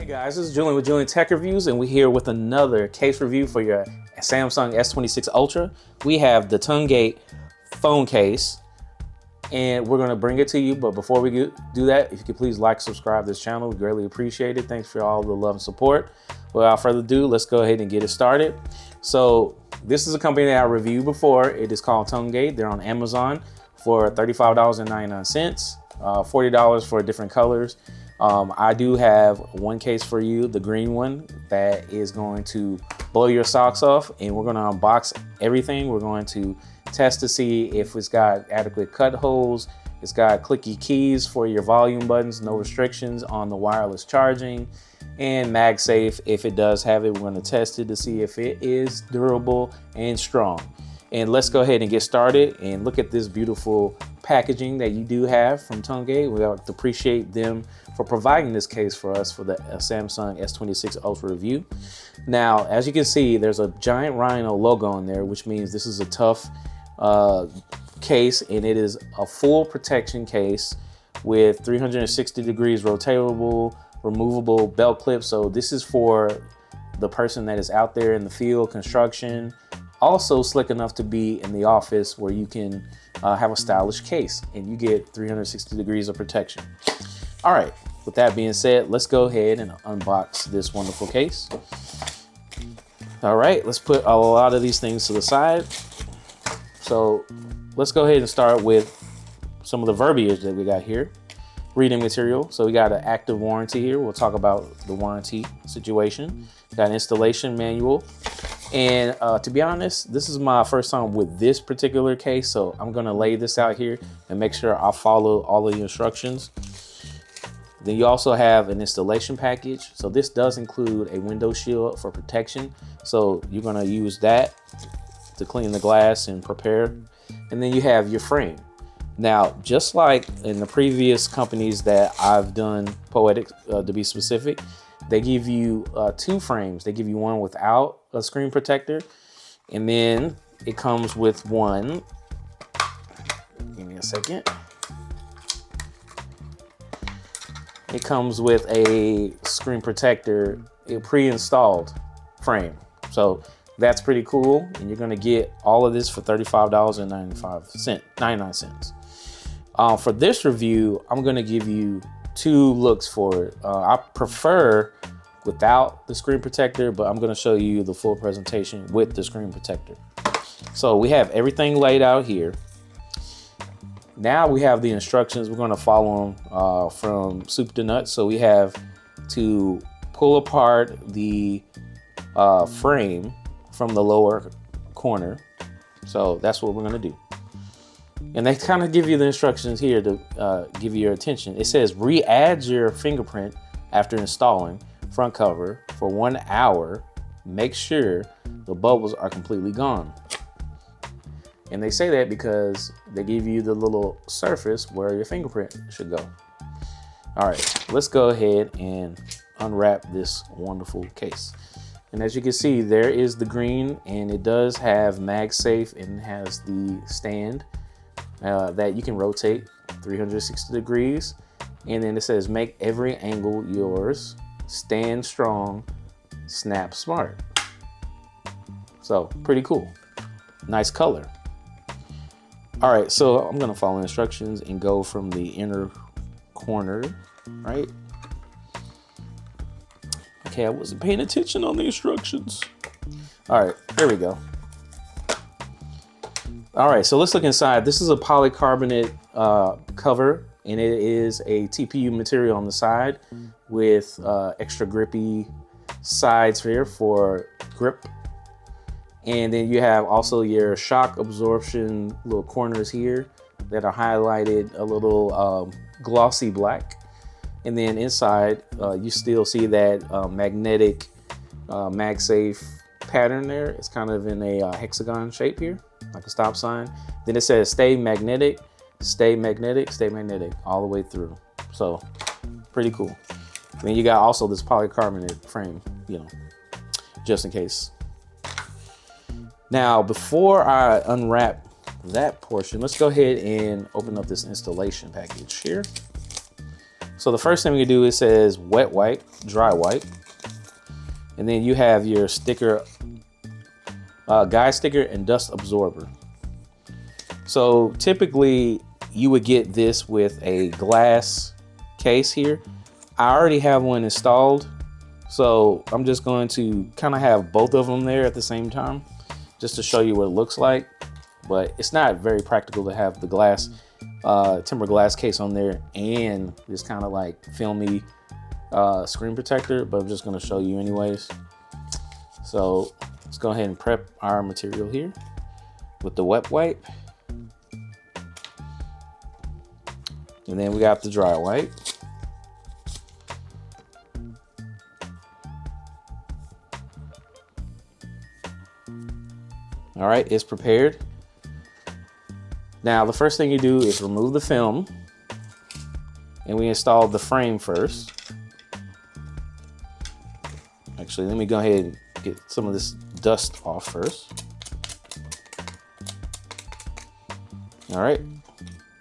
Guys, this is Julian with Julian Tech Reviews, and we're here with another case review for your Samsung S26 Ultra. We have the TONGATE phone case, and we're going to bring it to you. But before we do that, if you could please like, subscribe to this channel, we greatly appreciate it. Thanks for all the love and support. Without further ado, let's go ahead and get it started. So this is a company that I reviewed before. It is called TONGATE. They're on Amazon for $35.99, $40 for different colors. I do have one case for you, the green one, that is going to blow your socks off, and we're going to unbox everything. We're going to test to see if it's got adequate cut holes, it's got clicky keys for your volume buttons, no restrictions on the wireless charging, and MagSafe. If it does have it, we're going to test it to see if it is durable and strong. And let's go ahead and get started and look at this beautiful packaging that you do have from TONGATE. We have to appreciate them for providing this case for us for the Samsung S26 Ultra review. Now, as you can see, there's a giant rhino logo on there, which means this is a tough case, and it is a full protection case with 360 degrees rotatable, removable belt clip. So this is for the person that is out there in the field, construction, also slick enough to be in the office where you can have a stylish case and you get 360 degrees of protection. All right, with that being said, let's go ahead and unbox this wonderful case. All right, let's put a lot of these things to the side. So let's go ahead and start with some of the verbiage that we got here. Reading material. So we got an active warranty here. We'll talk about the warranty situation. Got an installation manual. And to be honest, this is my first time with this particular case, so I'm gonna lay this out here and make sure I follow all of the instructions. Then you also have an installation package. So this does include a window shield for protection. So you're gonna use that to clean the glass and prepare. And then you have your frame. Now, just like in the previous companies that I've done, Poetic to be specific, they give you two frames. They give you one without a screen protector, and then it comes with one. Give me a second. It comes with a screen protector, a pre-installed frame. So that's pretty cool, and you're gonna get all of this for $35.99. For this review, I'm gonna give you two looks for it. I prefer without the screen protector, but I'm going to show you the full presentation with the screen protector. So we have everything laid out here. Now we have the instructions. We're going to follow them from soup to nuts. So we have to pull apart the frame from the lower corner. So that's what we're going to do. And they kind of give you the instructions here to give you your attention. It says re-add your fingerprint after installing front cover for 1 hour. Make sure the bubbles are completely gone. And they say that because they give you the little surface where your fingerprint should go. All right, let's go ahead and unwrap this wonderful case. And as you can see, there is the green, and it does have MagSafe and has the stand that you can rotate 360 degrees. And then it says, make every angle yours, stand strong, snap smart. So pretty cool. Nice color. All right, so I'm gonna follow instructions and go from the inner corner, right? Okay, I wasn't paying attention on the instructions. All right, here we go. All right, so let's look inside. This is a polycarbonate cover, and it is a TPU material on the side with extra grippy sides here for grip. And then you have also your shock absorption little corners here that are highlighted a little glossy black. And then inside, you still see that magnetic MagSafe pattern there. It's kind of in a hexagon shape here, like a stop sign. Then it says stay magnetic, stay magnetic, stay magnetic all the way through. So pretty cool. Then you got also this polycarbonate frame, you know, just in case. Now, before I unwrap that portion, let's go ahead and open up this installation package here. So the first thing we do, it says wet wipe, dry wipe. And then you have your sticker, guide sticker and dust absorber. So typically you would get this with a glass case here. I already have one installed, so I'm just going to kind of have both of them there at the same time, just to show you what it looks like. But it's not very practical to have the glass, tempered glass case on there and this kind of like filmy screen protector, but I'm just going to show you anyways. So let's go ahead and prep our material here with the wet wipe. And then we got the dry wipe. All right, it's prepared. Now, the first thing you do is remove the film, and we install the frame first. Actually, let me go ahead and get some of this dust off first. All right,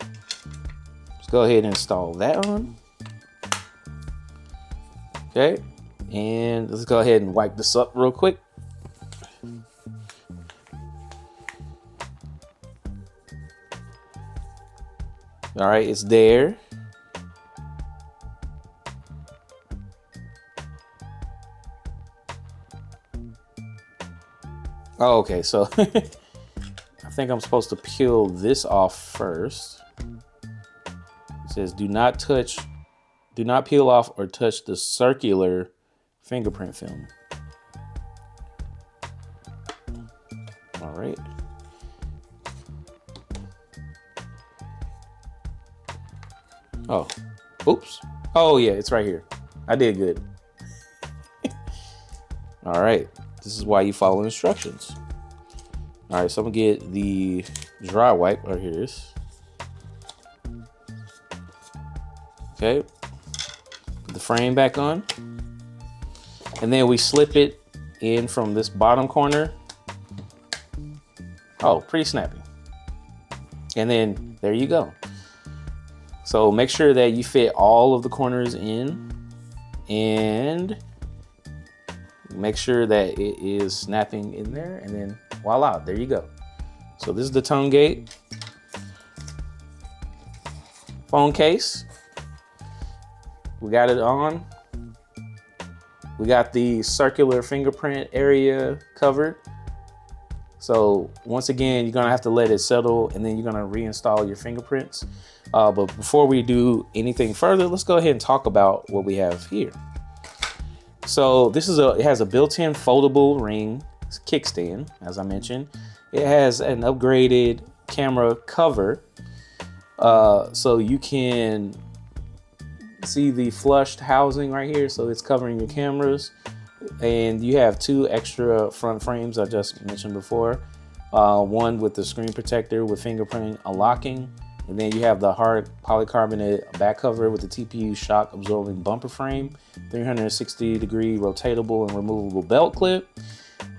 let's go ahead and install that on. Okay, and let's go ahead and wipe this up real quick. All right, it's there. Oh, okay, so I think I'm supposed to peel this off first. It says do not peel off or touch the circular fingerprint film. All right. Oh, oops. Oh yeah, it's right here. I did good. All right, this is why you follow instructions. All right, so I'm gonna get the dry wipe. Oh, here it is. Okay, put the frame back on. And then we slip it in from this bottom corner. Oh, pretty snappy. And then there you go. So make sure that you fit all of the corners in and make sure that it is snapping in there, and then voila, there you go. So this is the TONGATE phone case. We got it on. We got the circular fingerprint area covered. So once again, you're gonna have to let it settle, and then you're gonna reinstall your fingerprints. But before we do anything further, let's go ahead and talk about what we have here. So this is it has a built-in foldable ring kickstand, as I mentioned. It has an upgraded camera cover, so you can see the flushed housing right here. So it's covering your cameras, and you have two extra front frames I just mentioned before. One with the screen protector with fingerprint unlocking. And then you have the hard polycarbonate back cover with the TPU shock absorbing bumper frame, 360-degree rotatable and removable belt clip.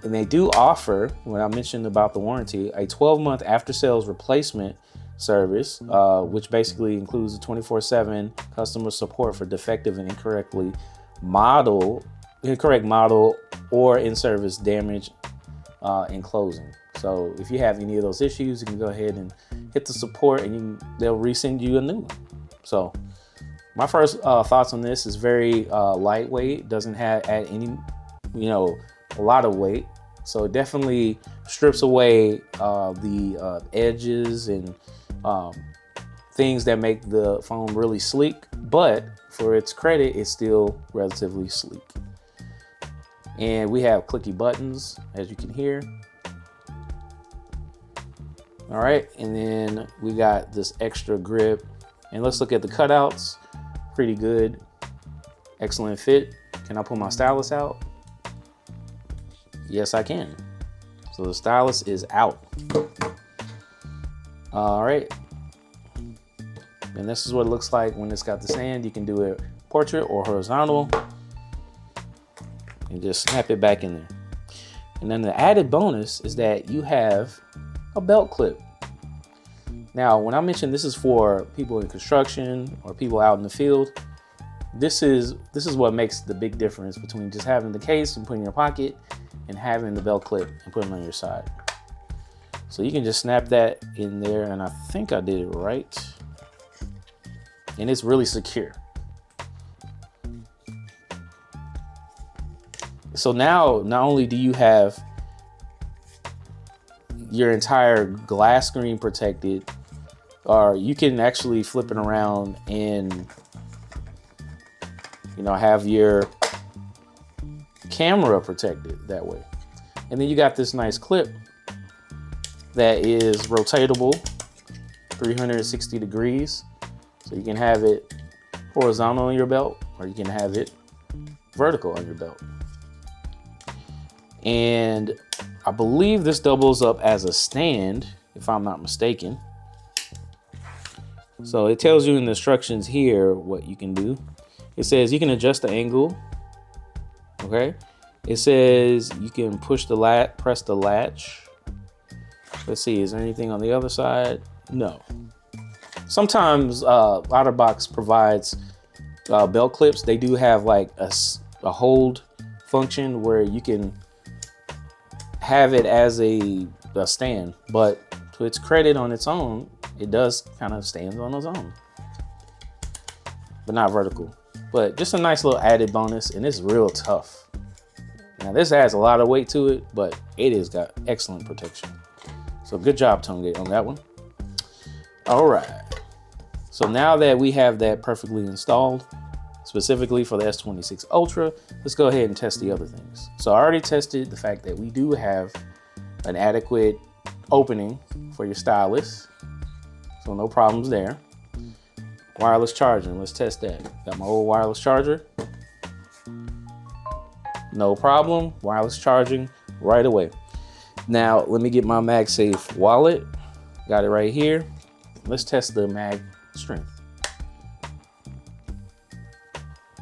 And they do offer, when I mentioned about the warranty, a 12-month after-sales replacement service, which basically includes a 24/7 customer support for defective and incorrect model or in-service damage in closing. So if you have any of those issues, you can go ahead and hit the support, and they'll resend you a new one. So my first thoughts on this is very lightweight. Doesn't add any, a lot of weight. So it definitely strips away the edges and things that make the phone really sleek. But for its credit, it's still relatively sleek. And we have clicky buttons, as you can hear. All right, and then we got this extra grip, and let's look at the cutouts. Pretty good, excellent fit. Can I pull my stylus out? Yes, I can. So the stylus is out. All right, and this is what it looks like when it's got the stand. You can do it portrait or horizontal, and just snap it back in there. And then the added bonus is that you have a belt clip. Now, when I mentioned this is for people in construction or people out in the field, this is what makes the big difference between just having the case and putting in your pocket and having the belt clip and putting it on your side. So you can just snap that in there, and I think I did it right. And it's really secure. So now, not only do you have your entire glass screen protected, or you can actually flip it around and, you know, have your camera protected that way. And then you got this nice clip that is rotatable 360 degrees. So you can have it horizontal on your belt, or you can have it vertical on your belt. And I believe this doubles up as a stand, if I'm not mistaken. So it tells you in the instructions here what you can do. It says you can adjust the angle. Okay. It says you can push the press the latch. Let's see, is there anything on the other side? No. Sometimes OtterBox provides belt clips. They do have like a hold function where you can have it as a stand, but to its credit, on its own, it does kind of stand on its own, but not vertical. But just a nice little added bonus, and it's real tough. Now this adds a lot of weight to it, but it has got excellent protection. So good job, TONGATE, on that one. All right. So now that we have that perfectly installed, specifically for the S26 Ultra, let's go ahead and test the other things. So I already tested the fact that we do have an adequate opening for your stylus. So no problems there. Wireless charging, let's test that. Got my old wireless charger. No problem, wireless charging right away. Now, let me get my MagSafe wallet. Got it right here. Let's test the mag strength.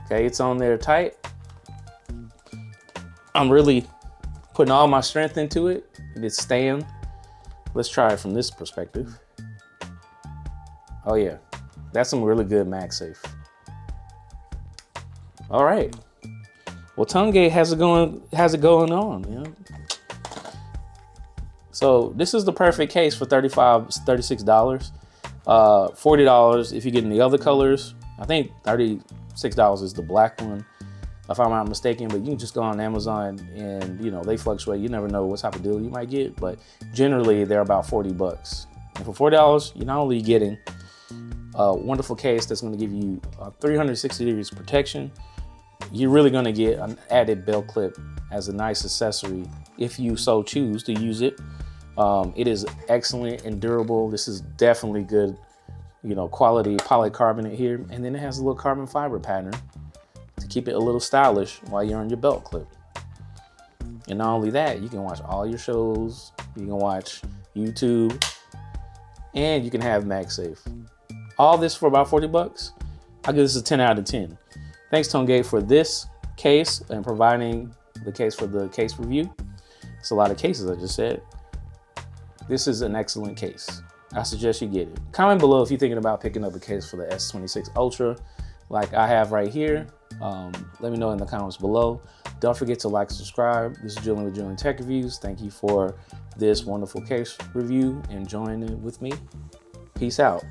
Okay, it's on there tight. I'm really putting all my strength into it, and it's staying. Let's try it from this perspective. Oh yeah, that's some really good MagSafe. All right. Well, TONGATE has it going on, you know? So this is the perfect case for $36. $40 if you get in the other colors. I think $36 is the black one, if I'm not mistaken, but you can just go on Amazon and, you know, they fluctuate. You never know what type of deal you might get, but generally they're about 40 bucks. And for $40, you're not only getting a wonderful case that's going to give you 360 degrees protection, you're really going to get an added belt clip as a nice accessory if you so choose to use it. It is excellent and durable. This is definitely good, you know, quality polycarbonate here. And then it has a little carbon fiber pattern to keep it a little stylish while you're on your belt clip. And not only that, you can watch all your shows, you can watch YouTube, and you can have MagSafe. All this for about 40 bucks. I give this a 10 out of 10. Thanks, TONGATE, for this case and providing the case for the case review. It's a lot of cases, I just said. This is an excellent case. I suggest you get it. Comment below if you're thinking about picking up a case for the S26 Ultra like I have right here. Let me know in the comments below. Don't forget to like, subscribe. This is Julian with Julian Tech Reviews. Thank you for this wonderful case review and joining with me. Peace out.